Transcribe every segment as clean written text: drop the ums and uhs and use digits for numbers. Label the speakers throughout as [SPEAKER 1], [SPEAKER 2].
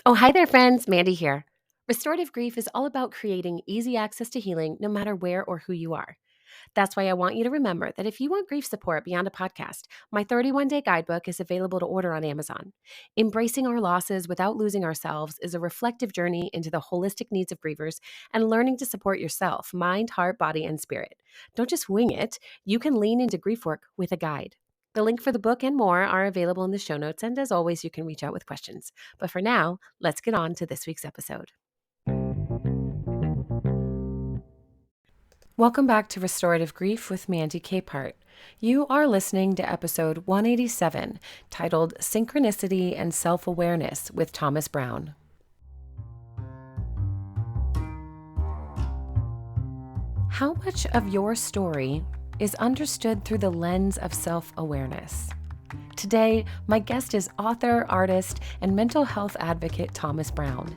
[SPEAKER 1] Oh, hi there, friends. Mandy here. Restorative Grief is all about creating easy access to healing no matter where or who you are. That's why I want you to remember that if you want grief support beyond a podcast, my 31-day guidebook is available to order on Amazon. Embracing our losses without losing ourselves is a reflective journey into the holistic needs of grievers and learning to support yourself, mind, heart, body, and spirit. Don't just wing it. You can lean into grief work with a guide. The link for the book and more are available in the show notes, and as always, you can reach out with questions. But for now, let's get on to this week's episode. Welcome back to Restorative Grief with Mandy Capehart. You are listening to episode 187, titled Synchronicity and Self-Awareness with Thomas Brown. How much of your story is understood through the lens of self-awareness? Today, my guest is author, artist, and mental health advocate Thomas Brown.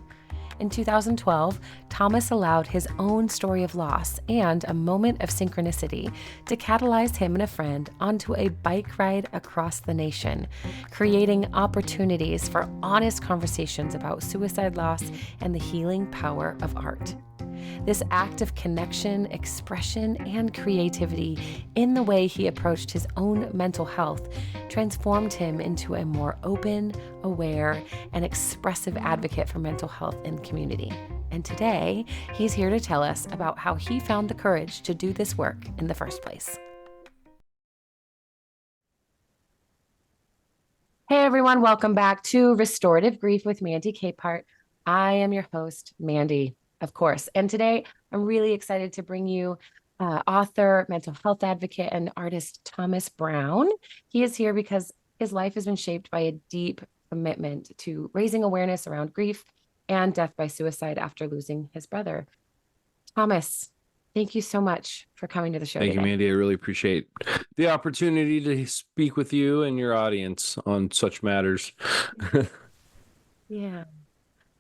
[SPEAKER 1] In 2012, Thomas allowed his own story of loss and a moment of synchronicity to catalyze him and a friend onto a bike ride across the nation, creating opportunities for honest conversations about suicide loss and the healing power of art. This act of connection, expression, and creativity in the way he approached his own mental health transformed him into a more open, aware, and expressive advocate for mental health in the community. And today, he's here to tell us about how he found the courage to do this work in the first place. Hey everyone, welcome back to Restorative Grief with Mandy Capehart. I am your host, Mandy, of course. And today, I'm really excited to bring you author, mental health advocate, and artist Thomas Brown. He is here because his life has been shaped by a deep commitment to raising awareness around grief and death by suicide after losing his brother. Thomas, thank you so much for coming to the show
[SPEAKER 2] Thank
[SPEAKER 1] today.
[SPEAKER 2] you, Mandy. I really appreciate the opportunity to speak with you and your audience on such matters.
[SPEAKER 1] Yeah.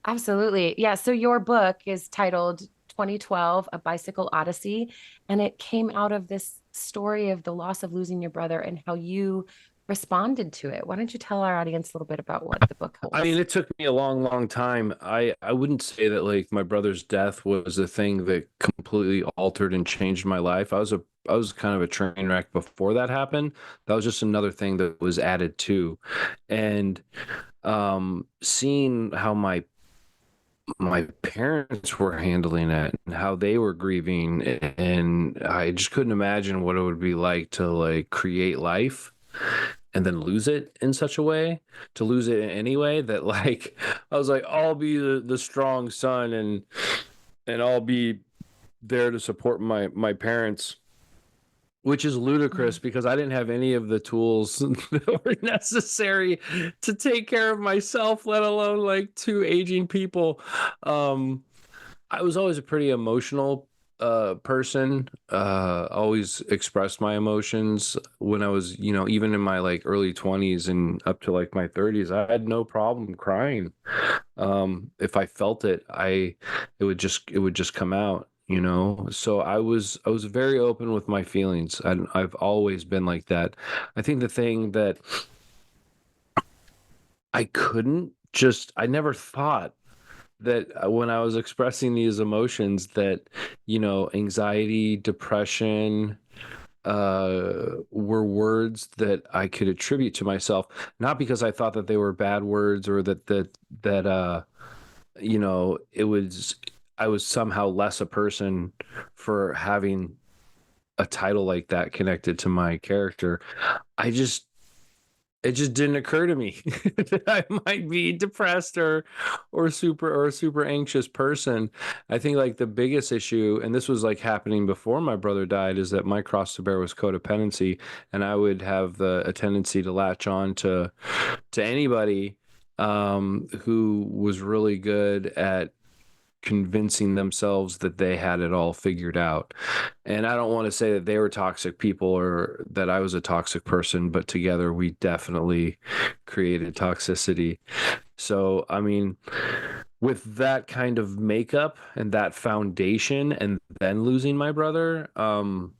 [SPEAKER 1] Absolutely. Yeah. So your book is titled 2012, A Bicycle Odyssey, and it came out of this story of the loss of losing your brother and how you responded to it. Why don't you tell our audience a little bit about what the book holds?
[SPEAKER 2] I mean, it took me a long, long time. I wouldn't say that like my brother's death was the thing that completely altered and changed my life. I was kind of a train wreck before that happened. That was just another thing that was added to. And seeing how my parents were handling it and how they were grieving, and I just couldn't imagine what it would be like to like create life and then lose it in such a way, to lose it in any way that like I was like, I'll be the strong son and I'll be there to support my parents, which is ludicrous because I didn't have any of the tools that were necessary to take care of myself, let alone like two aging people. I was always a pretty emotional person. Always expressed my emotions when I was, even in my like early 20s and up to like my 30s. I had no problem crying. If I felt it, it would just come out. So I was very open with my feelings. I've always been like that. I think the thing that I never thought that when I was expressing these emotions that, anxiety, depression, were words that I could attribute to myself, not because I thought that they were bad words or that it was, I was somehow less a person for having a title like that connected to my character. I just It just didn't occur to me that I might be depressed or a super anxious person. I think like the biggest issue, and this was like happening before my brother died, is that my cross to bear was codependency, and I would have a tendency to latch on to anybody who was really good at convincing themselves that they had it all figured out. And I don't want to say that they were toxic people or that I was a toxic person, but together we definitely created toxicity. So, I mean, with that kind of makeup and that foundation and then losing my brother, I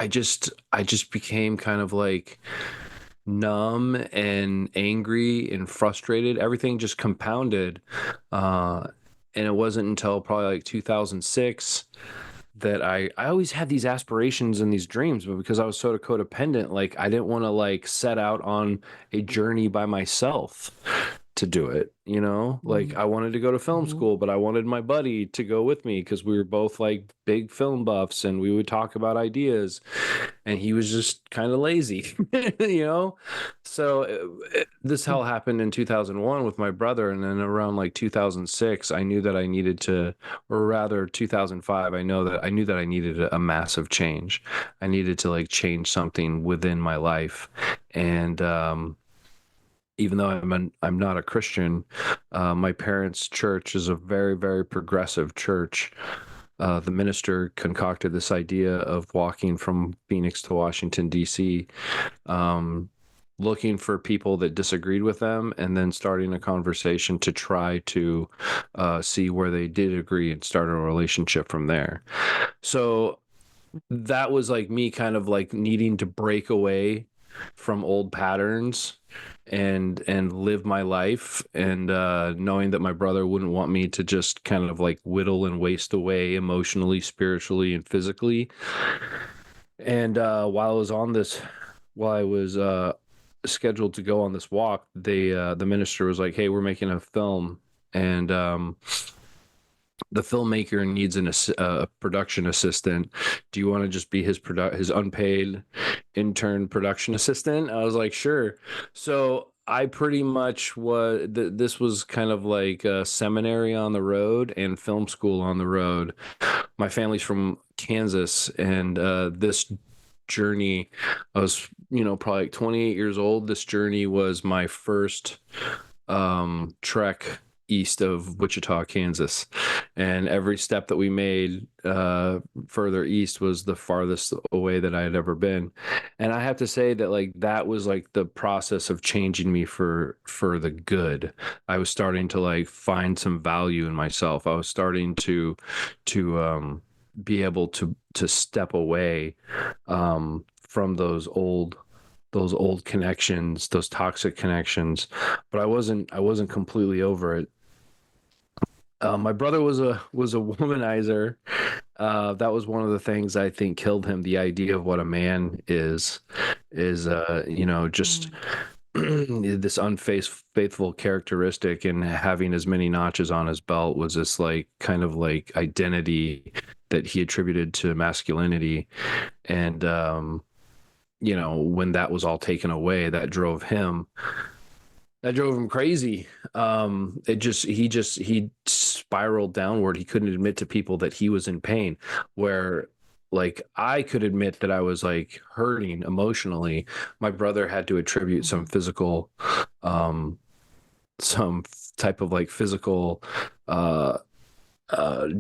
[SPEAKER 2] just became kind of like numb and angry and frustrated. Everything just compounded. Uh, and it wasn't until probably like 2006 that I always had these aspirations and these dreams, but because I was sort of codependent, like I didn't want to like set out on a journey by myself to do it, you know? Like I wanted to go to film
[SPEAKER 1] Mm-hmm.
[SPEAKER 2] school, but I wanted my buddy to go with me because we were both like big film buffs and we would talk about ideas, and he was just kind of lazy, you know? So this all happened in 2001 with my brother, and then around like 2006 I knew that I needed to, or rather 2005, I knew that I needed a massive change. I needed to like change something within my life. And even though I'm not a Christian, my parents' church is a very, very progressive church. The minister concocted this idea of walking from Phoenix to Washington, D.C., um, looking for people that disagreed with them and then starting a conversation to try to see where they did agree and start a relationship from there. So that was like me kind of like needing to break away from old patterns and live my life, and knowing that my brother wouldn't want me to just kind of like whittle and waste away emotionally, spiritually, and physically. And while I was scheduled to go on this walk, the minister was like, "Hey, we're making a film, and the filmmaker needs a production assistant. Do you want to just be his unpaid intern production assistant?" I was like, "Sure." So I pretty much this was kind of like a seminary on the road and film school on the road. My family's from Kansas, and this journey, I was, probably like 28 years old. This journey was my first trek east of Wichita, Kansas. And every step that we made further east was the farthest away that I had ever been. And I have to say that like that was like the process of changing me for the good. I was starting to like find some value in myself. I was starting to be able to step away from those old connections, those toxic connections. But I wasn't completely over it. My brother was a womanizer. That was one of the things I think killed him. The idea of what a man is just this unfaithful characteristic, and having as many notches on his belt was this like kind of like identity that he attributed to masculinity. And when that was all taken away, that drove him crazy. He spiraled downward. He couldn't admit to people that he was in pain, where like I could admit that I was like hurting emotionally. My brother had to attribute some
[SPEAKER 1] Mm-hmm.
[SPEAKER 2] physical, some type of like physical uh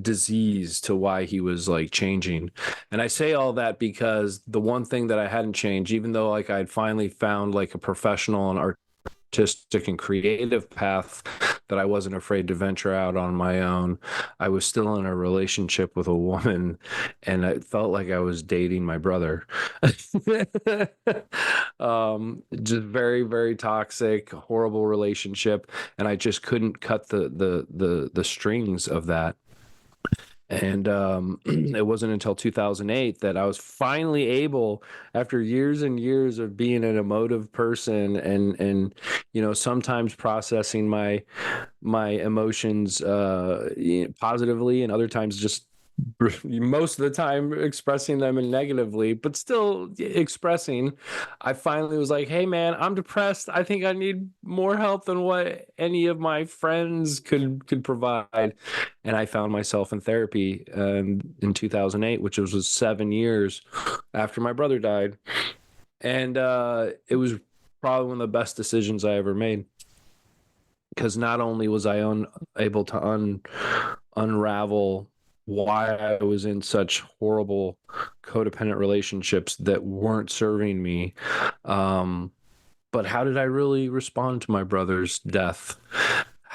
[SPEAKER 2] disease to why he was like changing. And I say all that because the one thing that I hadn't changed, even though like I'd finally found like a professional and artistic and creative path that I wasn't afraid to venture out on my own, I was still in a relationship with a woman, and it felt like I was dating my brother. Just very, very toxic, horrible relationship, and I just couldn't cut the strings of that. And it wasn't until 2008 that I was finally able, after years and years of being an emotive person, and sometimes processing my emotions positively, and other times just most of the time expressing them in negatively, but still expressing. I finally was like, "Hey man, I'm depressed. I think I need more help than what any of my friends could provide." And I found myself in therapy in 2008, which was 7 years after my brother died. And it was probably one of the best decisions I ever made, because not only was I able to unravel why I was in such horrible codependent relationships that weren't serving me, um, but how did I really respond to my brother's death?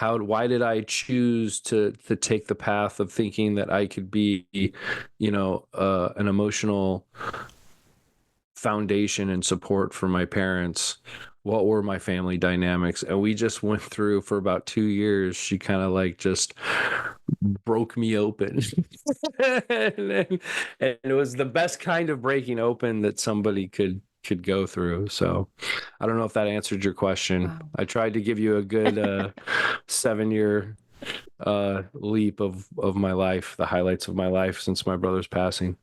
[SPEAKER 2] Why did I choose to take the path of thinking that I could be, an emotional foundation and support for my parents? What were my family dynamics? And we just went through for about 2 years. She kind of like just broke me open. and, and it was the best kind of breaking open that somebody could go through. So I don't know if that answered your question.
[SPEAKER 1] Wow.
[SPEAKER 2] I tried to give you a good 7-year leap of my life, the highlights of my life since my brother's passing.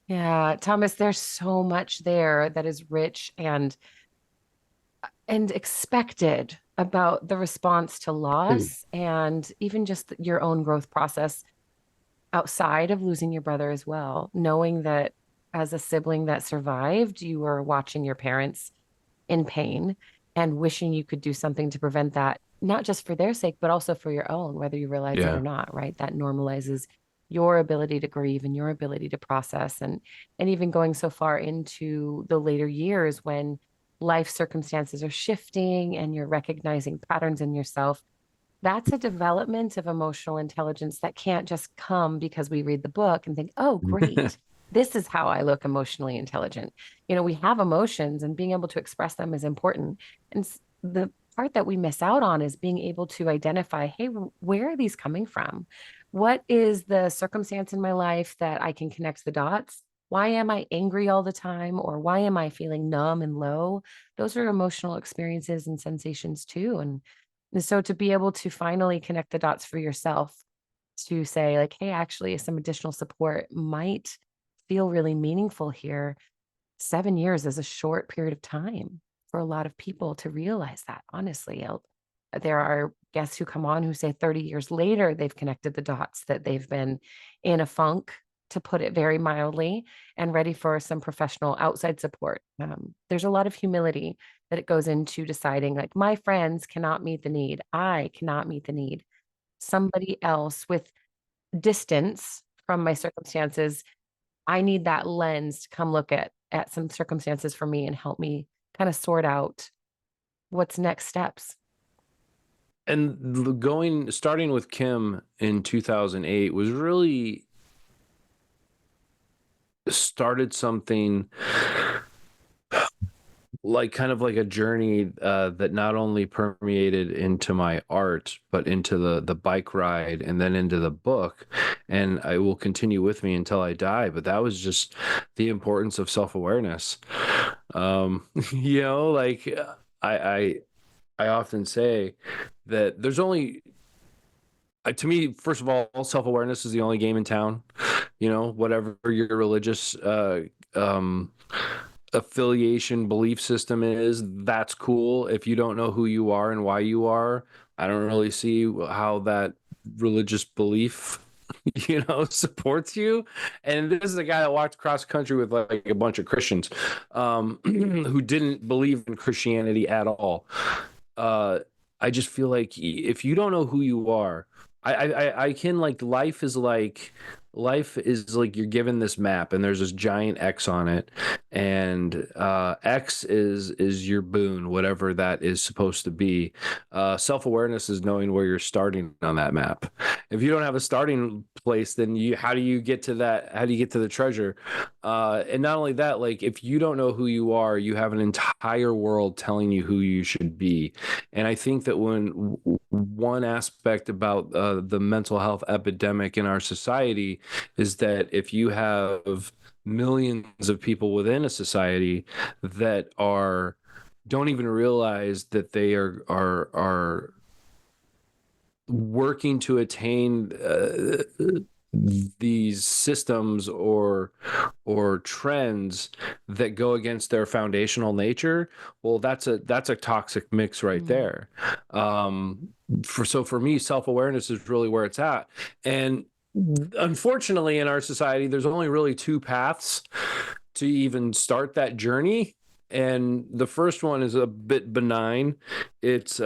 [SPEAKER 1] Yeah, Thomas, there's so much there that is rich and expected about the response to loss and even just your own growth process outside of losing your brother as well, knowing that as a sibling that survived, you were watching your parents in pain and wishing you could do something to prevent that, not just for their sake, but also for your own, whether you realize it
[SPEAKER 2] Yeah.
[SPEAKER 1] or not, right? That normalizes your ability to grieve and your ability to process and even going so far into the later years when life circumstances are shifting and you're recognizing patterns in yourself. That's a development of emotional intelligence that can't just come because we read the book and think, oh, great, this is how I look emotionally intelligent. We have emotions and being able to express them is important. And the part that we miss out on is being able to identify, hey, where are these coming from? What is the circumstance in my life that I can connect the dots? Why am I angry all the time? Or why am I feeling numb and low? Those are emotional experiences and sensations too. And so to be able to finally connect the dots for yourself to say, like, hey, actually, some additional support might feel really meaningful here. 7 years is a short period of time for a lot of people to realize that, honestly. There are guests who come on who say 30 years later, they've connected the dots, that they've been in a funk, to put it very mildly, and ready for some professional outside support. There's a lot of humility that it goes into deciding, like, my friends cannot meet the need. I cannot meet the need. Somebody else with distance from my circumstances, I need that lens to come look at some circumstances for me and help me kind of sort out what's next steps.
[SPEAKER 2] And starting with Kim in 2008 was really started something like kind of like a journey that not only permeated into my art, but into the bike ride and then into the book. And I will continue with me until I die. But that was just the importance of self-awareness. Like I often say that there's only to me, first of all, self-awareness is the only game in town. Whatever your religious um affiliation belief system is, that's cool. If you don't know who you are and why you are, I don't really see how that religious belief supports you. And this is a guy that walked across the country with like a bunch of Christians who didn't believe in Christianity at all. I just feel like if you don't know who you are, I can, like, life is like you're given this map and there's this giant X on it, and X is your boon, whatever that is supposed to be. Self-awareness is knowing where you're starting on that map. If you don't have a starting place, then how do you get to that? How do you get to the treasure? And not only that, like, if you don't know who you are, you have an entire world telling you who you should be. And I think that when one aspect about the mental health epidemic in our society is that if you have millions of people within a society that don't even realize that they are working to attain these systems or trends that go against their foundational nature, well, that's a toxic mix right there. For me, self-awareness is really where it's at. And unfortunately, in our society, there's only really two paths to even start that journey. And the first one is a bit benign. It's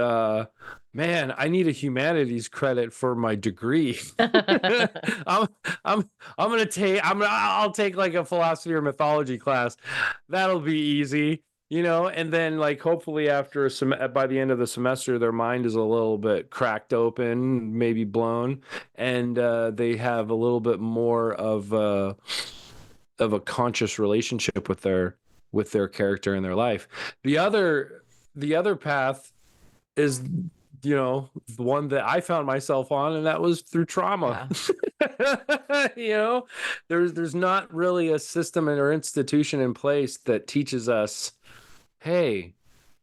[SPEAKER 2] man, I need a humanities credit for my degree. I'm I'll take like a philosophy or mythology class. That'll be easy. And then, like, hopefully after by the end of the semester, their mind is a little bit cracked open, maybe blown, and they have a little bit more of of a conscious relationship with their character in their life. The other path is, the one that I found myself on, and that was through trauma.
[SPEAKER 1] Yeah.
[SPEAKER 2] There's not really a system or institution in place that teaches us, hey,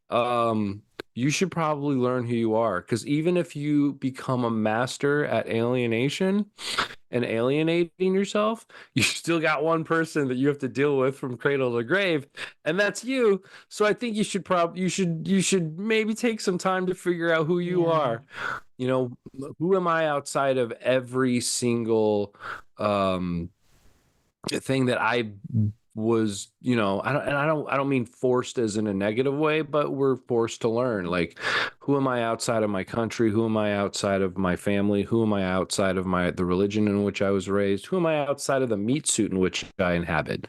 [SPEAKER 2] um, you should probably learn who you are. Because even if you become a master at alienation and alienating yourself, you still got one person that you have to deal with from cradle to grave, and that's you. So I think you should maybe take some time to figure out who you
[SPEAKER 1] Yeah.
[SPEAKER 2] are. Who am I outside of every single um thing that I was, I don't mean forced as in a negative way, but we're forced to learn. Like, who am I outside of my country? Who am I outside of my family? Who am I outside of the religion in which I was raised? Who am I outside of the meat suit in which I inhabit?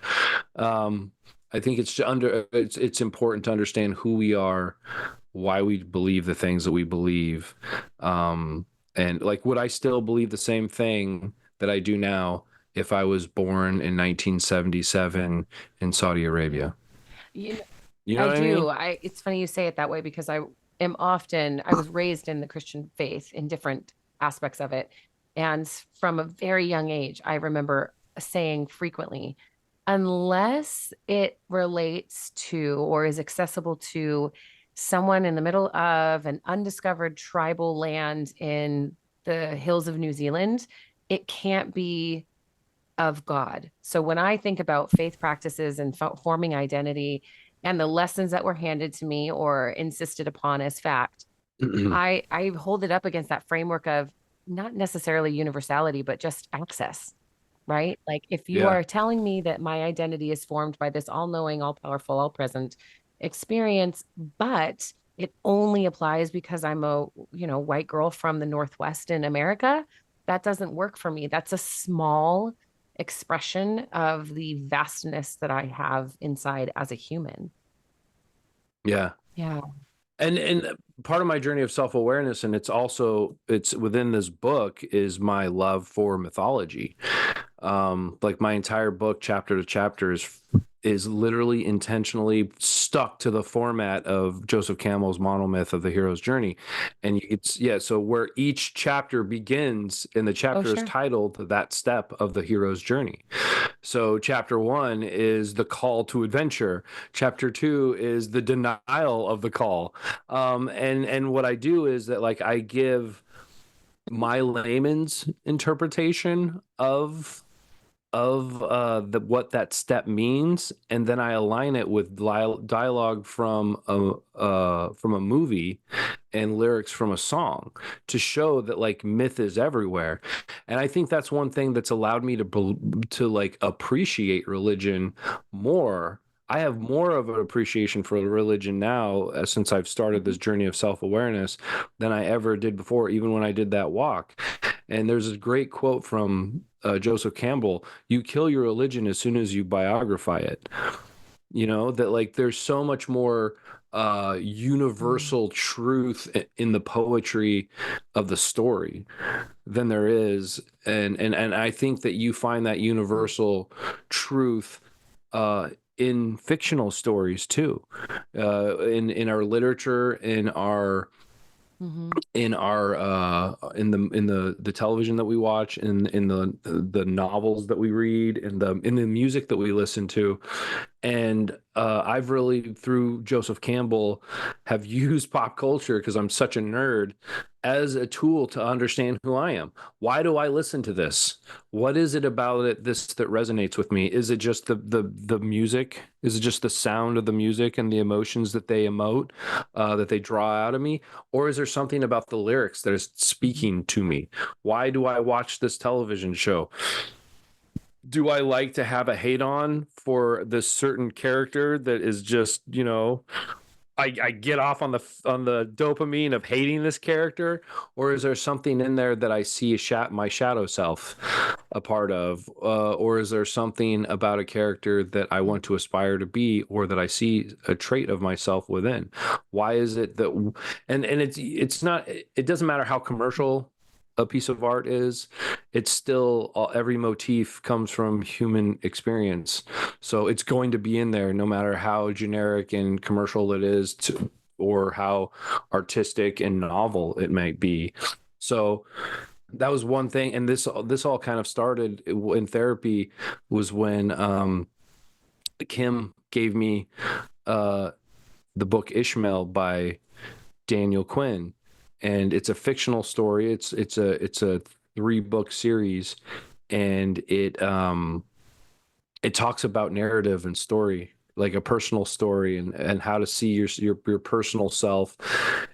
[SPEAKER 2] Um, I think it's important to understand who we are, why we believe the things that we believe. And like, would I still believe the same thing that I do now if I was born in 1977 in Saudi Arabia?
[SPEAKER 1] You know,
[SPEAKER 2] You know
[SPEAKER 1] I
[SPEAKER 2] what I
[SPEAKER 1] do.
[SPEAKER 2] mean?
[SPEAKER 1] It's funny you say it that way because I was raised in the Christian faith in different aspects of it. And from a very young age, I remember saying frequently, unless it relates to or is accessible to someone in the middle of an undiscovered tribal land in the hills of New Zealand, it can't be of God. So when I think about faith practices and forming identity and the lessons that were handed to me or insisted upon as fact, I hold it up against that framework of not necessarily universality, but just access, right? Like if you
[SPEAKER 2] Yeah.
[SPEAKER 1] are telling me that my identity is formed by this all-knowing, all-powerful, all-present experience, but it only applies because I'm a, white girl from the Northwest in America, that doesn't work for me. That's a small expression of the vastness that I have inside as a human.
[SPEAKER 2] Yeah.
[SPEAKER 1] Yeah.
[SPEAKER 2] And part of my journey of self-awareness, and it's within this book, is my love for mythology. Like, my entire book, chapter to chapter, is literally intentionally stuck to the format of Joseph Campbell's monomyth of the hero's journey. And so where each chapter begins, and the
[SPEAKER 1] Oh,
[SPEAKER 2] chapter is
[SPEAKER 1] sure.
[SPEAKER 2] titled that step of the hero's journey. So chapter 1 is the call to adventure. Chapter 2 is the denial of the call. And what I do is that, like, I give my layman's interpretation of what that step means, and then I align it with dialogue from a movie and lyrics from a song to show that, like, myth is everywhere. And I think that's one thing that's allowed me to like appreciate religion more. I have more of an appreciation for religion now, since I've started
[SPEAKER 1] Mhm.
[SPEAKER 2] this journey of self-awareness, than I ever did before, even when I did that walk. And there's a great quote from Joseph Campbell: "You kill your religion as soon as you biography it." That, like, there's so much more
[SPEAKER 1] Mm.
[SPEAKER 2] universal truth in the poetry of the story than there is. And I think that you find that
[SPEAKER 1] Mm.
[SPEAKER 2] universal truth uh, in fictional stories too, in our literature,
[SPEAKER 1] Mhm.
[SPEAKER 2] in the television that we watch, in the novels that we read, in the music that we listen to. And I've really, through Joseph Campbell, have used pop culture, because I'm such a nerd, as a tool to understand who I am. Why do I listen to this? What is it about this that resonates with me? Is it just the music? Is it just the sound of the music and the emotions that they emote, that they draw out of me? Or is there something about the lyrics that is
[SPEAKER 1] Mhm.
[SPEAKER 2] speaking to me? Why do I watch this television show? Do I like to have a hate on for this certain character that is just, I get off on the dopamine of hating this character? Or is there something in there that I see my shadow self a part of? Or is there something about a character that I
[SPEAKER 1] Mm.
[SPEAKER 2] want to aspire to be, or that I see a trait of myself within? Why is it that, and it's not, it doesn't matter how commercial a piece of art is, it's still every motif comes from human experience. So it's going to be in there no matter how generic and commercial it is or how artistic and novel it might be. So that was one thing. And this all kind of started in therapy was when Kim gave me uh, the book Ishmael by Daniel Quinn, and it's a fictional story. It's a 3-book series, and it talks about narrative and story, like a personal story, and how to see your personal self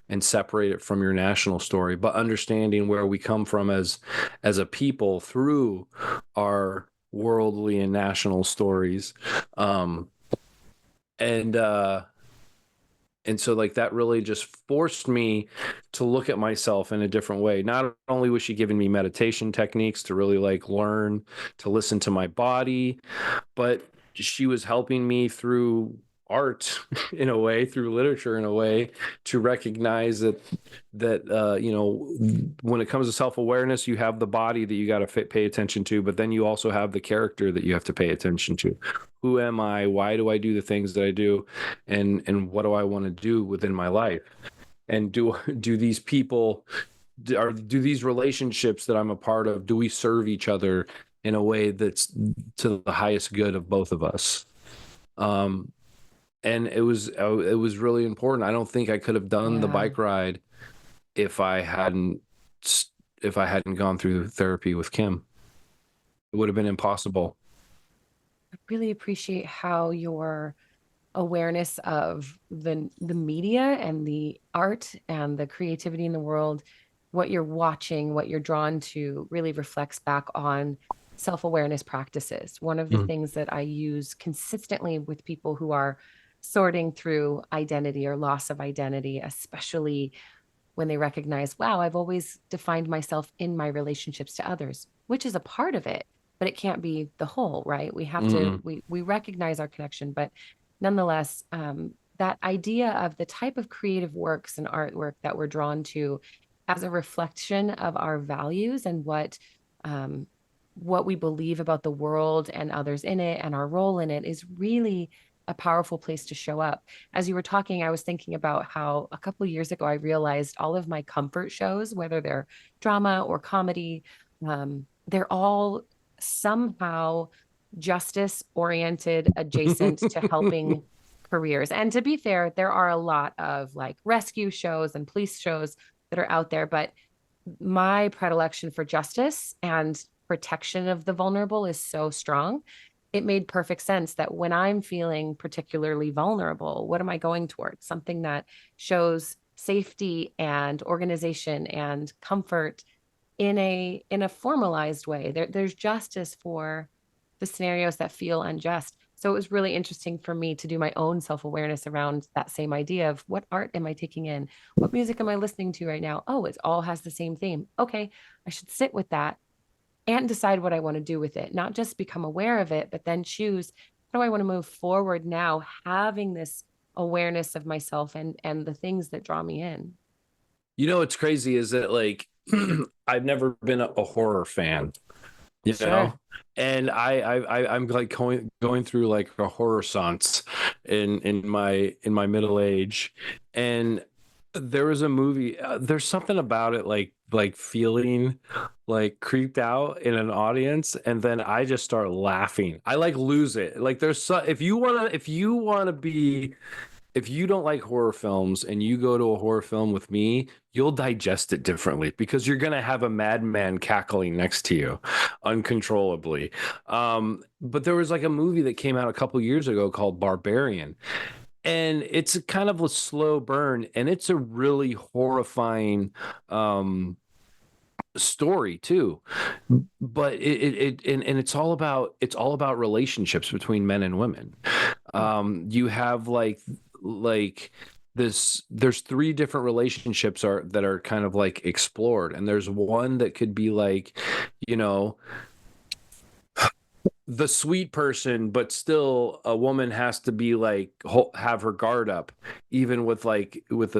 [SPEAKER 2] and separate it from your national story, but understanding where we come from as a people through our worldly and national stories. Um, and and so like that really just forced me to look at myself in a different way. Not only was she giving me meditation techniques to really like learn to listen to my body, but she was helping me through art in a way, through literature in a way, to recognize that you know, when it comes to self-awareness, you have the body that you got to pay attention to, but then you also have the character that you have to pay attention to. Who am I? Why do I do the things that I do? And what do I want to do within my life? And do these people, do these relationships that I'm a part of, do we serve each other in a way that's to the highest good of both of us? Um, and it was really important. I don't think I could have done the
[SPEAKER 1] Yeah.
[SPEAKER 2] bike ride if I hadn't gone through therapy with Kim. It would have been impossible.
[SPEAKER 1] I really appreciate how your awareness of the media and the art and the creativity in the world, what you're watching, what you're drawn to, really reflects back on self-awareness practices. One of the
[SPEAKER 2] Mm.
[SPEAKER 1] things that I use consistently with people who are sorting through identity or loss of identity, especially when they recognize, wow, I've always defined myself in my relationships to others, which is a part of it, but it can't be the whole, right? We have to,
[SPEAKER 2] Mm-mm.
[SPEAKER 1] we recognize our connection, but nonetheless, that idea of the type of creative works and artwork that we're drawn to as a reflection of our values and um, what we believe about the world and others in it and our role in it is really a powerful place to show up. As you were talking, I was thinking about how a couple of years ago I realized all of my comfort shows, whether they're drama or comedy, they're all somehow justice oriented, adjacent to helping careers. And to be fair, there are a lot of like rescue shows and police shows that are out there, but my predilection for justice and protection of the vulnerable is so strong. It made perfect sense that when I'm feeling particularly vulnerable, what am I going towards? Something that shows safety and organization and comfort in a formalized way. There's justice for the scenarios that feel unjust. So it was really interesting for me to do my own self-awareness around that same idea of what art am I taking in? What music am I listening to right now? Oh, it all has the same theme. Okay, I should sit with that and decide what I want to do with it, not just become aware of it, but then choose how do I want to move forward now, having this awareness of myself and the things that draw me in.
[SPEAKER 2] You know what's crazy is that like I've never been a horror fan, you
[SPEAKER 1] Sure.
[SPEAKER 2] know, and I'm like going through like a horror seance in my middle age, and there was a movie. There's something about it, like feeling like creeped out in an audience, and then I just start laughing. I like lose it. Like if you don't like horror films and you go to a horror film with me, you'll digest it differently because you're going to have a madman cackling next to you uncontrollably. But there was like a movie that came out a couple years ago called Barbarian, and it's a kind of a slow burn, and it's a really horrifying story too. But and it's all about relationships between men and women. You have like there's 3 different relationships that are kind of like explored, and there's one that could be like, you know, the sweet person, but still a woman has to be like have her guard up, even with like with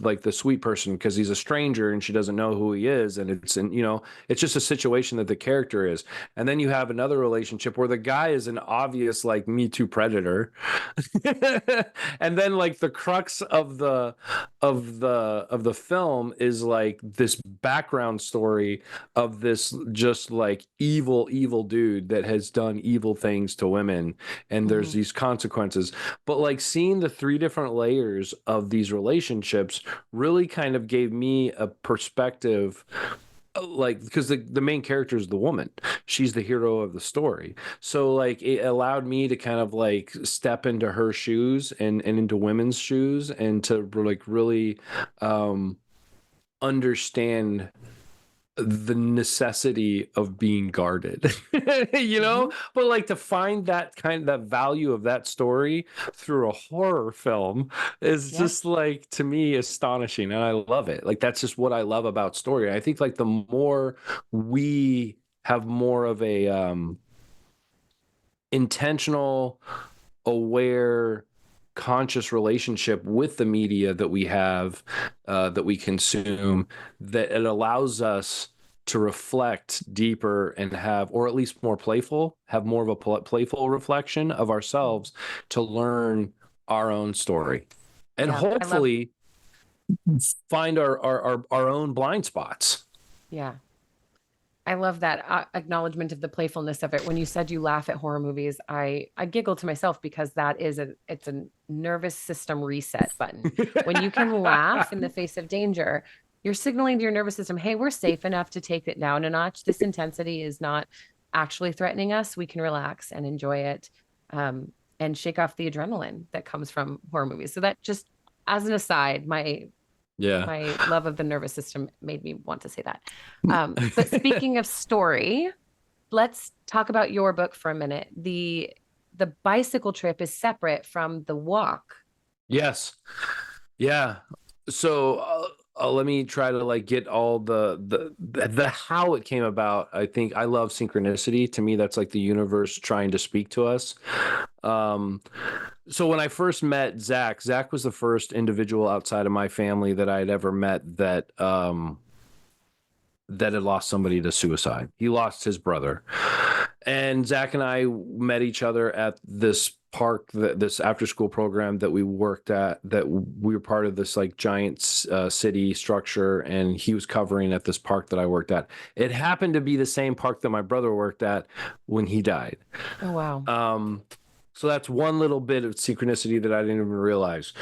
[SPEAKER 2] like the sweet person, because he's a stranger and she doesn't know who he is, and it's just a situation that the character is. And then you have another relationship where the guy is an obvious like Me Too predator, and then like the crux of the film is like this background story of this just like evil dude that has done evil things to women, and there's
[SPEAKER 1] Mhm.
[SPEAKER 2] these consequences. But like seeing the three different layers of these relationships really kind of gave me a perspective, like because the main character is the woman, she's the hero of the story, so like it allowed me to kind of like step into her shoes and into women's shoes, and to like really um understand the necessity of being guarded.
[SPEAKER 1] Mhm.
[SPEAKER 2] But like to find that value of that story through a horror film is
[SPEAKER 1] Yeah.
[SPEAKER 2] just like, to me, astonishing, and I love it. Like that's just what I love about story. I think like the more we have more of a intentional, aware, conscious relationship with the media that we have, that we consume, that it allows us to reflect deeper and have, or at least more playful, have more of a playful reflection of
[SPEAKER 1] Mhm.
[SPEAKER 2] ourselves, to learn our own story and
[SPEAKER 1] Yeah. I love,
[SPEAKER 2] hopefully find our own blind spots.
[SPEAKER 1] yeah. I love that acknowledgement of the playfulness of it. When you said you laugh at horror movies, I giggle to myself because it's a nervous system reset button. When you can laugh in the face of danger, you're signaling to your nervous system, "Hey, we're safe enough to take it down a notch. This intensity is not actually threatening us. We can relax and enjoy it, and shake off the adrenaline that comes from horror movies." So that just as an aside,
[SPEAKER 2] Yeah.
[SPEAKER 1] my love of the nervous system made me want to say that. But speaking of story, let's talk about your book for a minute. The bicycle trip is separate from the walk.
[SPEAKER 2] Yes. Yeah. So let me try to like get all the how it came about. I think I love synchronicity. To me, that's like the universe trying to speak to us. Um, so when I first met Zach was the first individual outside of my family that I had ever met that had lost somebody to suicide. He lost his brother. And Zach and I met each other at this park, this after school program that we worked at, that we were part of this like giant city structure. And he was covering at this park that I worked at. It happened to be the same park that my brother worked at when he died.
[SPEAKER 1] Oh, wow.
[SPEAKER 2] Um, so that's one little bit of synchronicity that I didn't even realize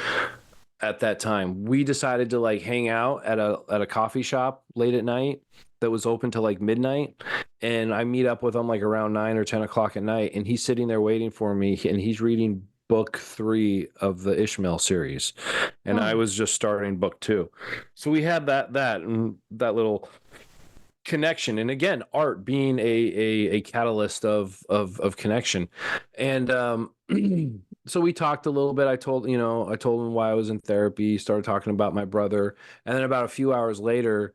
[SPEAKER 2] at that time. We decided to like hang out at a coffee shop late at night that was open till like midnight, and I meet up with him like around 9 or 10 o'clock at night, and he's sitting there waiting for me, and he's reading book 3 of the Ishmael series, and I
[SPEAKER 1] Oh,
[SPEAKER 2] was just starting book 2. So we had that little connection, and again, art being a catalyst of connection. And so we talked a little bit. I told him why I was in therapy, started talking about my brother, and then about a few hours later,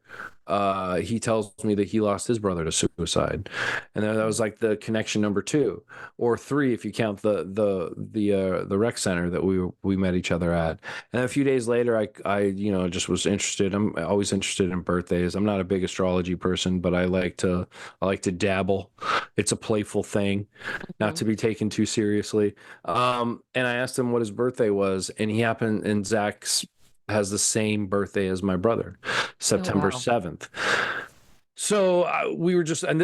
[SPEAKER 2] he tells me that he lost his brother to suicide. And then that was like the connection number 2 or 3, if you count the rec center that we met each other at. And a few days later, I just was interested. I'm always interested in birthdays. I'm not a big astrology person, but I like to dabble. It's a playful thing, not
[SPEAKER 1] mhm.
[SPEAKER 2] to be taken too seriously. And I asked him what his birthday was, and Zach's has the same birthday as my brother,
[SPEAKER 1] Oh,
[SPEAKER 2] September
[SPEAKER 1] wow.
[SPEAKER 2] 7th. So we were just, and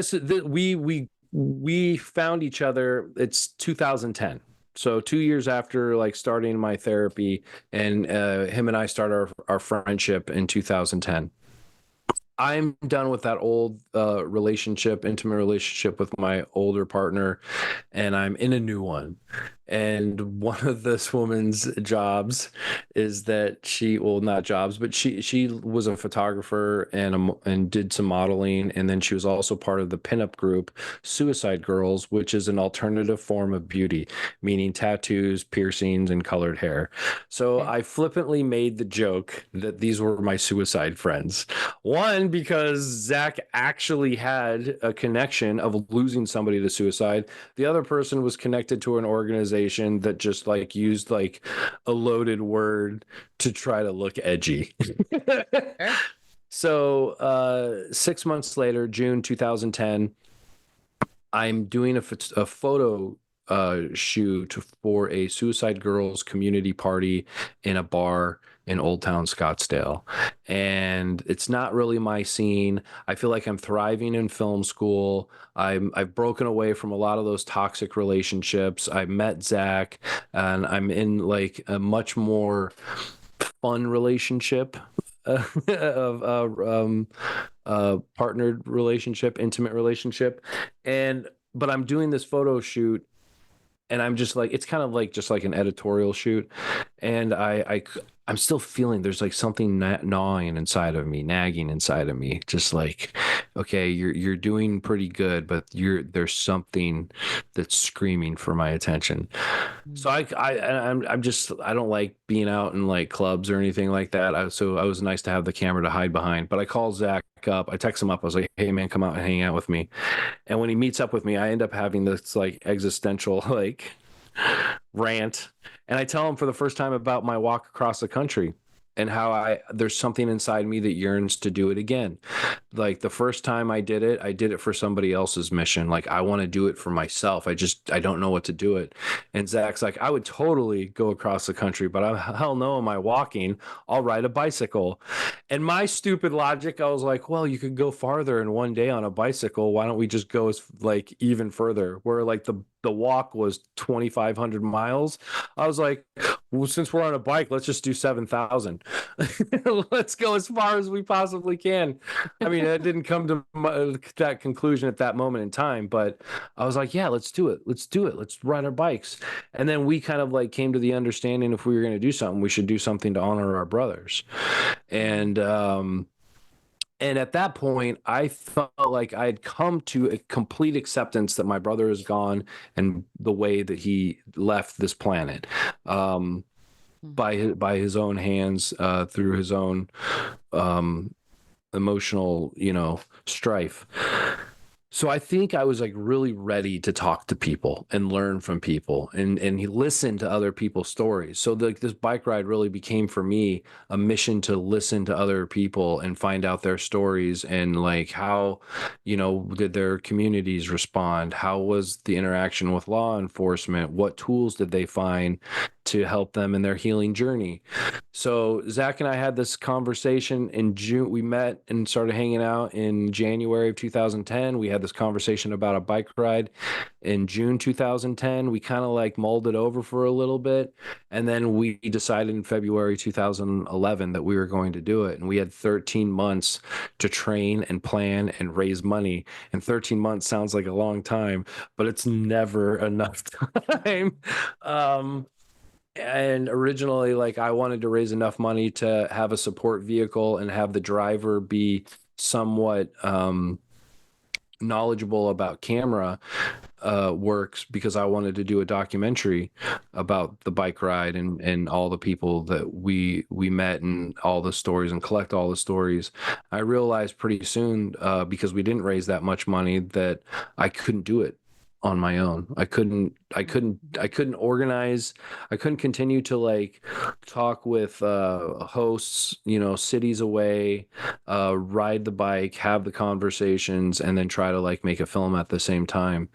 [SPEAKER 2] we found each other. It's 2010. So 2 years after like starting my therapy, and him and I start our friendship in 2010. I'm done with that old intimate relationship with my older partner, and I'm in a new one. And one of this woman's jobs is that she, well, not jobs, but she was a photographer and and did some modeling, and then she was also part of the pinup group Suicide Girls, which is an alternative form of beauty, meaning tattoos, piercings, and colored hair. So
[SPEAKER 1] Okay.
[SPEAKER 2] I flippantly made the joke that these were my suicide friends. One, because Zach actually had a connection of losing somebody to suicide. The other person was connected to an organization that just like used like a loaded word to try to look edgy.
[SPEAKER 1] Sure.
[SPEAKER 2] So 6 months later, June 2010, I'm doing a photo shoot for a Suicide Girls community party in a bar in Old Town Scottsdale. And it's not really my scene. I feel like I'm thriving in film school. I've broken away from a lot of those toxic relationships. I met Zach, and I'm in like a much more fun relationship. Of partnered relationship, intimate relationship. And but I'm doing this photo shoot, and I'm just like, it's kind of like just like an editorial shoot. And I'm still feeling there's like something gnawing inside of me, nagging inside of me, just like, okay, you're doing pretty good, but there's something that's screaming for my attention. So I'm just, I don't like being out in like clubs or anything like that. So I was nice to have the camera to hide behind. But I called Zach up. I text him up. I was like, "Hey man, come out and hang out with me." And when he meets up with me, I end up having this like existential like rant. And I tell him for the first time about my walk across the country and how there's something inside me that yearns to do it again. Like the first time I did it for somebody else's mission. Like I want to do it for myself. I don't know what to do it. And Zach's like, I would totally go across the country, but hell no, am I walking? I'll ride a bicycle. And my stupid logic, I was like, well, you could go farther in one day on a bicycle. Why don't we just go as like even further? Where like the walk was 2,500 miles. I was like, well, since we're on a bike, let's just do 7,000. Let's go as far as we possibly can. I mean, I didn't come to that conclusion at that moment in time, but I was like, yeah, let's do it. Let's do it. Let's ride our bikes. And then we kind of like came to the understanding if we were going to do something, we should do something to honor our brothers.
[SPEAKER 1] Mm.
[SPEAKER 2] And at that point, I felt like I had come to a complete acceptance that my brother is gone and the way that he left this planet,
[SPEAKER 1] Mm.
[SPEAKER 2] by his own hands, through his own um, emotional, strife. So I think I was like really ready to talk to people and learn from people, and he listened to other people's stories. So like this bike ride really became for me a mission to listen to other people and find out their stories, and like how, did their communities respond? How was the interaction with law enforcement? What tools did they find to help them in their healing journey? So Zach and I had this conversation in June. We met and started hanging out in January of 2010. We had this conversation about a bike ride in June 2010. We kind of like mulled it over for a little bit. And then we decided in February 2011 that we were going to do it. And we had 13 months to train and plan and raise money. And 13 months sounds like a long time, but it's never enough time. Um, and originally, like, I wanted to raise enough money to have a support vehicle and have the driver be somewhat knowledgeable about camera works, because I wanted to do a documentary about the bike ride and all the people that we met and all the stories, and collect all the stories. I realized pretty soon, because we didn't raise that much money, that I couldn't do it on my own. I couldn't organize. I couldn't continue to like talk with hosts, cities away, ride the bike, have the conversations, and then try to like make a film at the same time.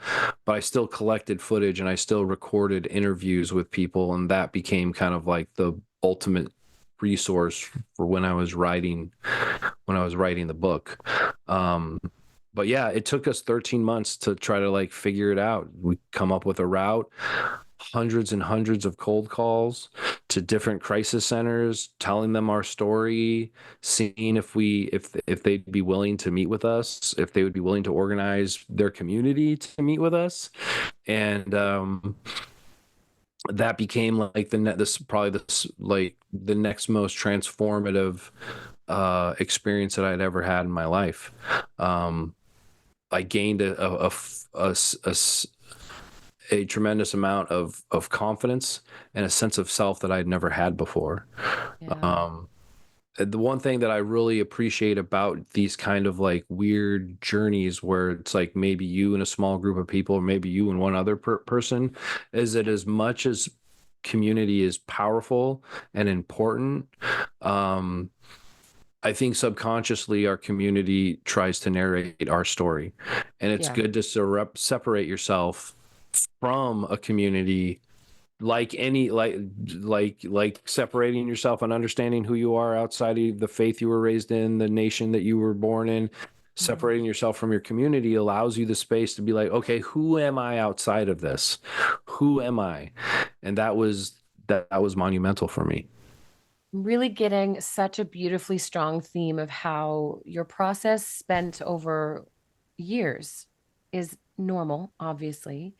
[SPEAKER 2] But I still collected footage and I still recorded interviews with people, and that became kind of like the ultimate resource for when I was writing the book. Um, but yeah, it took us 13 months to try to like figure it out. We come up with a route, hundreds and hundreds of cold calls to different crisis centers, telling them our story, seeing if they'd be willing to meet with us, if they would be willing to organize their community to meet with us. And that became like this probably this like the next most transformative experience that I'd ever had in my life. Um, I gained a tremendous amount of confidence and a sense of self that I'd never had before.
[SPEAKER 1] Yeah.
[SPEAKER 2] Um, the one thing that I really appreciate about these kind of like weird journeys where it's like maybe you and a small group of people, or maybe you and one other person, is that as much as community is powerful and important, um, I think subconsciously our community tries to narrate our story. And it's
[SPEAKER 1] Yeah.
[SPEAKER 2] good to separate yourself from a community, like any like separating yourself and understanding who you are outside of the faith you were raised in, the nation that you were born in.
[SPEAKER 1] Mhm.
[SPEAKER 2] Separating yourself from your community allows you the space to be like, okay, who am I outside of this? Who am I? And that was monumental for me.
[SPEAKER 1] Really getting such a beautifully strong theme of how your process spent over years is normal, obviously.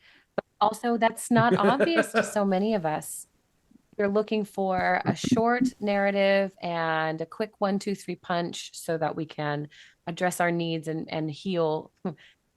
[SPEAKER 1] Also, that's not obvious to so many of us. You're looking for a short narrative and a quick one, two, three punch so that we can address our needs and heal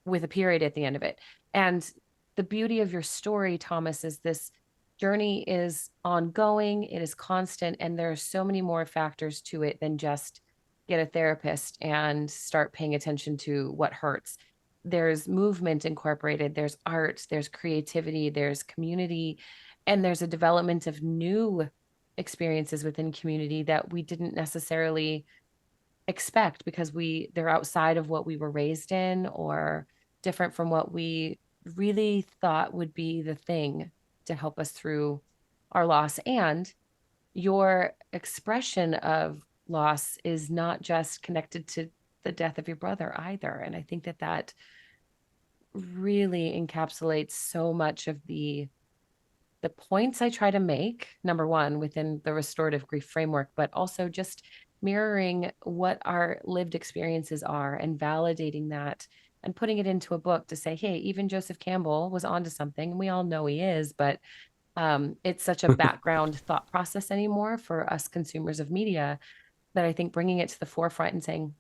[SPEAKER 1] with a period at the end of it. And the beauty of your story, Thomas, is this journey is ongoing, it is constant, and there are so many more factors to it than just get a therapist and start paying attention to what hurts. There's movement incorporated, there's art, there's creativity, there's community, and there's a development of new experiences within community that we didn't necessarily expect because they're outside of what we were raised in or different from what we really thought would be the thing to help us through our loss. And your expression of loss is not just connected to the death of your brother either. And I think that that really encapsulates so much of the points I try to make, number one, within the restorative grief framework, but also just mirroring what our lived experiences are and validating that and putting it into a book to say, hey, even Joseph Campbell was onto something. And we all know he is, but it's such a background thought process anymore for us consumers of media that I think bringing it to the forefront and saying,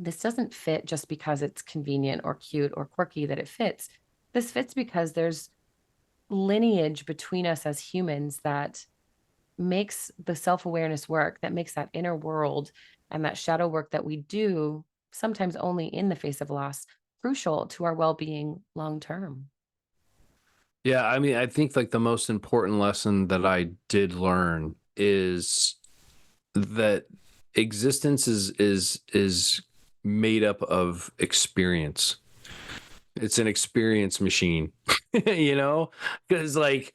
[SPEAKER 1] this doesn't fit just because it's convenient or cute or quirky that it fits. This fits because there's lineage between us as humans that makes the self-awareness work, that makes that inner world and that shadow work that we do, sometimes only in the face of loss, crucial to our well-being long term.
[SPEAKER 2] Yeah, I mean, I think like the most important lesson that I did learn is that existence is made up of experience. It's an experience machine, you know, because like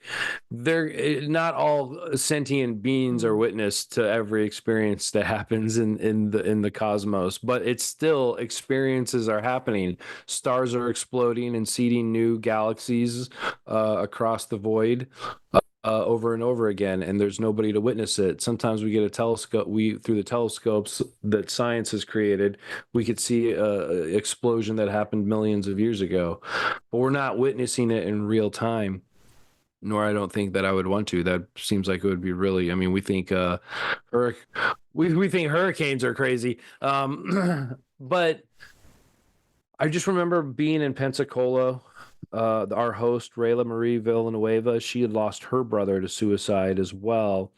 [SPEAKER 2] they're not all sentient beings are
[SPEAKER 1] Mm.
[SPEAKER 2] witness to every experience that happens in the cosmos, but it's still experiences are happening. Stars are exploding and seeding new galaxies across the void. Over and over again, and there's nobody to witness it. Sometimes we get a telescope. We through the telescopes that science has created, we could see a explosion that happened millions of years ago, but we're not witnessing it in real time. Nor I don't think that I would want to. That seems like it would be really. I mean, we think hurric- we think hurricanes are crazy, but I just remember being in Pensacola. Our host, Rayla Marie Villanueva, she had lost her brother to suicide as well.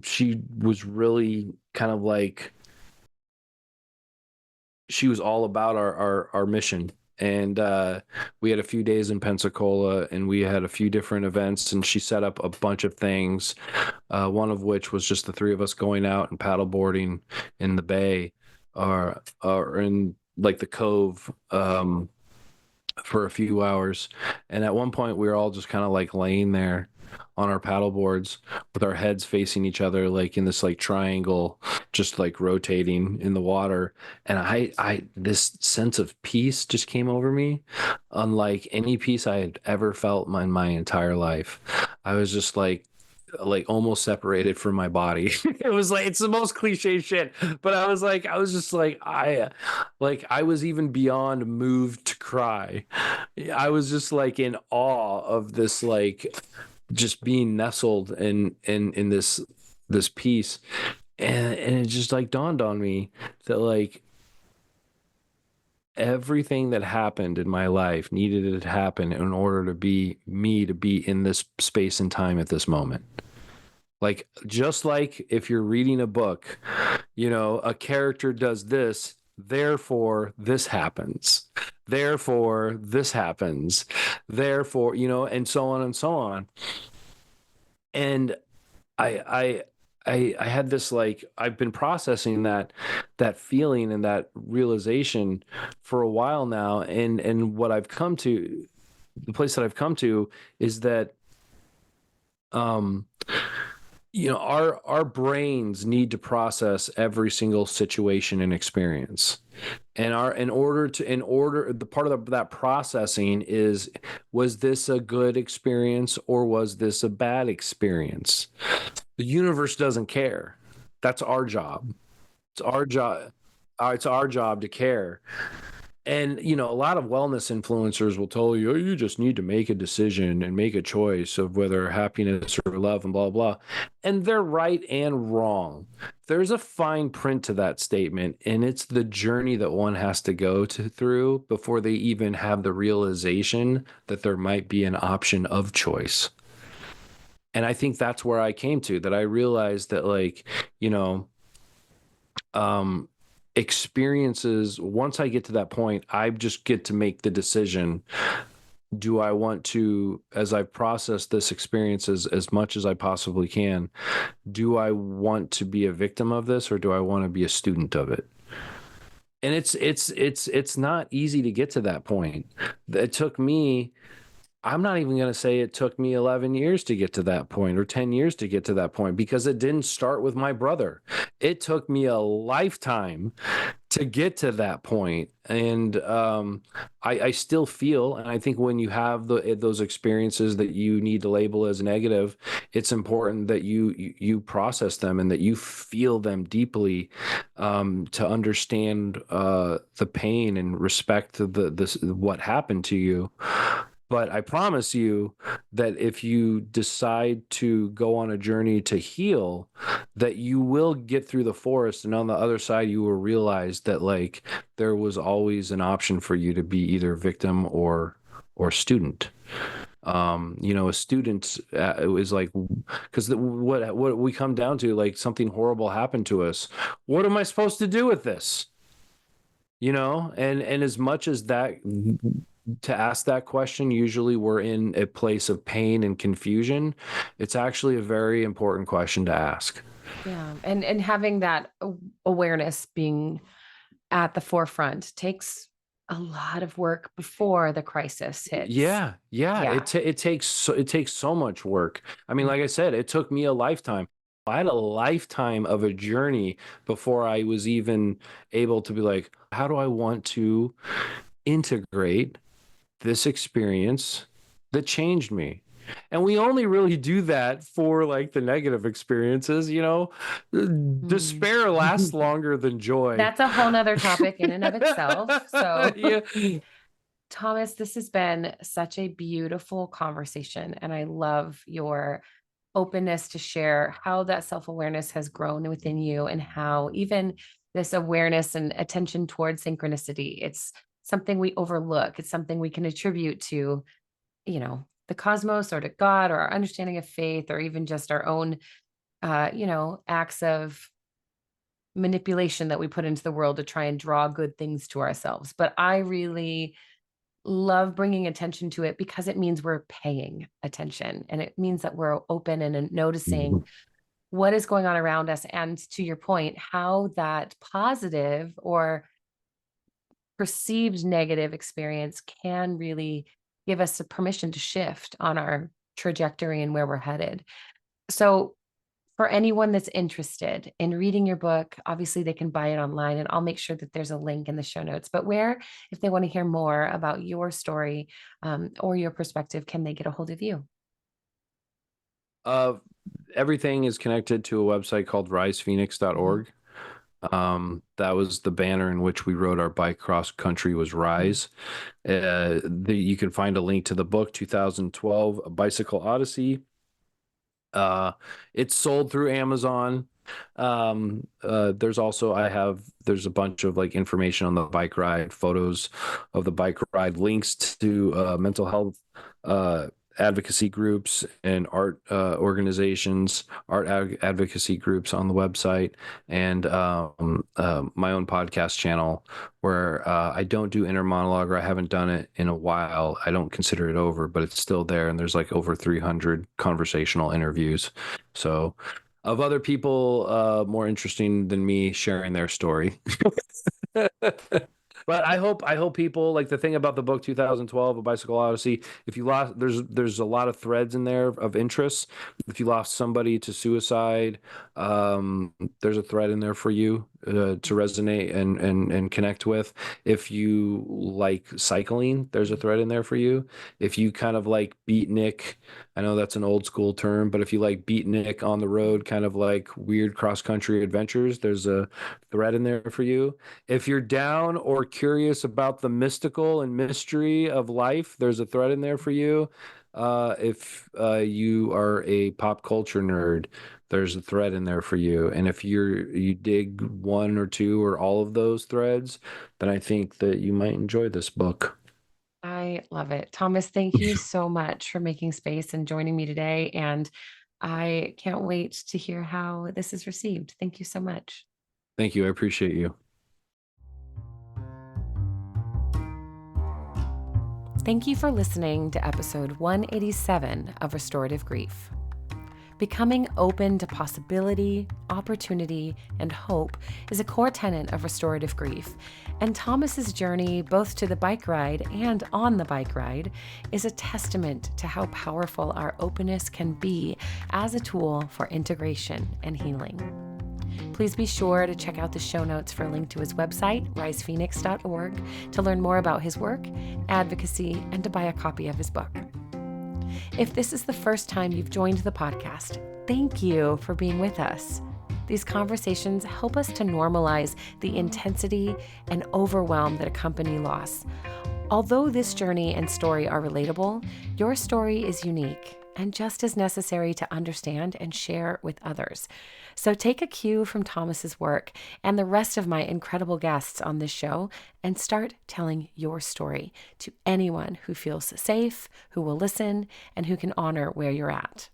[SPEAKER 2] She was really kind of like, she was all about our mission. And we had a few days in Pensacola and we had a few different events, and she set up a bunch of things. One of which was just the three of us going out and paddleboarding in the bay or in like the cove. For a few hours. And at one point, we were all just kind of like laying there on our paddle boards with our heads facing each other, like in this like triangle, just like rotating in the water. And this sense of peace just came over me, unlike any peace I had ever felt in my entire life. I was just like almost separated from my body. It was like it's the most cliche shit, but I was just like I was even beyond moved to cry. I was just like in awe of this just being nestled in this piece. And it just like dawned on me that like everything that happened in my life needed to happen in order to be me, to be in this space and time at this moment. Like, just like if you're reading a book, a character does this, therefore this happens. Therefore this happens. Therefore, and so on and so on. And I I had this, like, I've been processing that feeling and that realization for a while now, and what I've come to, the place that I've come to is that um our brains need to process every single situation and experience. And the part of that processing is, was this a good experience or was this a bad experience? The universe doesn't care. That's our job. It's our job. It's our job to care. And a lot of wellness influencers will tell you, oh, you just need to make a decision and make a choice of whether happiness or love and blah blah. And they're right and wrong. There's a fine print to that statement, and it's the journey that one has to go through before they even have the realization that there might be an option of choice. And I think that's where I came to, that I realized that, like, um experiences, once I get to that point, I just get to make the decision. Do I want to, as I've processed this experience as much as I possibly can, do I want to be a victim of this, or do I want to be a student of it? And it's not easy to get to that point. It took me, I'm not even going to say it took me 11 years to get to that point, or 10 years to get to that point, because it didn't start with my brother. It took me a lifetime to get to that point. And I still feel, and I think when you have those experiences that you need to label as negative, it's important that you process them and that you feel them deeply, to understand the pain and respect what happened to you. But I promise you that if you decide to go on a journey to heal, that you will get through the forest, and on the other side, you will realize that, like, there was always an option for you to be either victim or student. A student, it was like, because what we come down to, like, something horrible happened to us. What am I supposed to do with this? And as much as that, to ask that question, usually we're in a place of pain and confusion. It's actually a very important question to ask.
[SPEAKER 1] Yeah. And having that awareness being at the forefront takes a lot of work before the crisis hits.
[SPEAKER 2] Yeah.
[SPEAKER 1] Yeah.
[SPEAKER 2] It takes so much work. I mean,
[SPEAKER 1] Mm.
[SPEAKER 2] like I said, it took me a lifetime. I had a lifetime of a journey before I was even able to be like, how do I want to integrate this experience that changed me? And we only really do that for, like, the negative experiences.
[SPEAKER 1] Mm.
[SPEAKER 2] Despair lasts longer than joy.
[SPEAKER 1] That's a whole nother topic in and of itself. So,
[SPEAKER 2] Yeah.
[SPEAKER 1] Thomas, this has been such a beautiful conversation, and I love your openness to share how that self-awareness has grown within you, and how even this awareness and attention towards synchronicity, it's something we overlook. It's something we can attribute to, the cosmos, or to God, or our understanding of faith, or even just our own, acts of manipulation that we put into the world to try and draw good things to ourselves. But I really love bringing attention to it, because it means we're paying attention, and it means that we're open and noticing what is going on around us. And to your point, how that positive or perceived negative experience can really give us a permission to shift on our trajectory and where we're headed. So, for anyone that's interested in reading your book, obviously they can buy it online, and I'll make sure that there's a link in the show notes. But where, if they want to hear more about your story, or your perspective, can they get a hold of you?
[SPEAKER 2] Uh, Everything is connected to a website called
[SPEAKER 1] Mhm.
[SPEAKER 2] risephoenix.org. That was the banner in which we rode our bike cross country, was
[SPEAKER 1] Mhm.
[SPEAKER 2] Rise. You can find a link to the book 2012, A Bicycle Odyssey, Uh, it's sold through Amazon. There's also there's a bunch of like information on the bike ride, photos of the bike ride, links to mental health advocacy groups and art organizations, advocacy groups on the website, and my own podcast channel where I don't do inner monologue, or I haven't done it in a while. I don't consider it over, but it's still there, and there's like over 300 conversational interviews. So of other people more interesting than me sharing their story. But I hope people like the thing about the book 2012, A Bicycle Odyssey. If you lost, there's a lot of threads in there of interest. If you lost somebody to suicide, there's a thread in there for you to resonate and connect with. If you like cycling, there's a thread in there for you. If you kind of like beatnik, I know that's an old school term, but if you like beatnik on the road, kind of like weird cross country adventures, there's a thread in there for you. If you're down or curious about the mystical and mystery of life, there's a thread in there for you. If you are a pop culture nerd, there's a thread in there for you. And if you dig one or two or all of those threads, then I think that you might enjoy this book.
[SPEAKER 1] I love it. Thomas, thank you so much for making space and joining me today. And I can't wait to hear how this is received. Thank you so much.
[SPEAKER 2] Thank you. I appreciate you.
[SPEAKER 1] Thank you for listening to episode 187 of Restorative Grief. Becoming open to possibility, opportunity, and hope is a core tenet of restorative grief. And Thomas's journey, both to the bike ride and on the bike ride, is a testament to how powerful our openness can be as a tool for integration and healing. Please be sure to check out the show notes for a link to his website, risephoenix.org, to learn more about his work, advocacy, and to buy a copy of his book. If this is the first time you've joined the podcast, thank you for being with us. These conversations help us to normalize the intensity and overwhelm that accompany loss. Although this journey and story are relatable, your story is unique and just as necessary to understand and share with others. So take a cue from Thomas's work and the rest of my incredible guests on this show and start telling your story to anyone who feels safe, who will listen, and who can honor where you're at.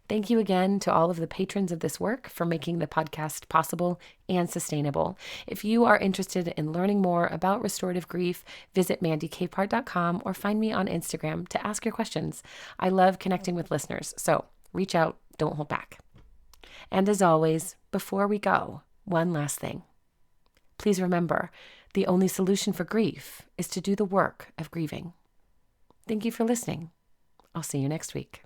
[SPEAKER 1] Thank you again to all of the patrons of this work for making the podcast possible and sustainable. If you are interested in learning more about restorative grief, visit mandykapart.com or find me on Instagram to ask your questions. I love connecting with listeners, so reach out, don't hold back. And as always, before we go, one last thing. Please remember, the only solution for grief is to do the work of grieving. Thank you for listening. I'll see you next week.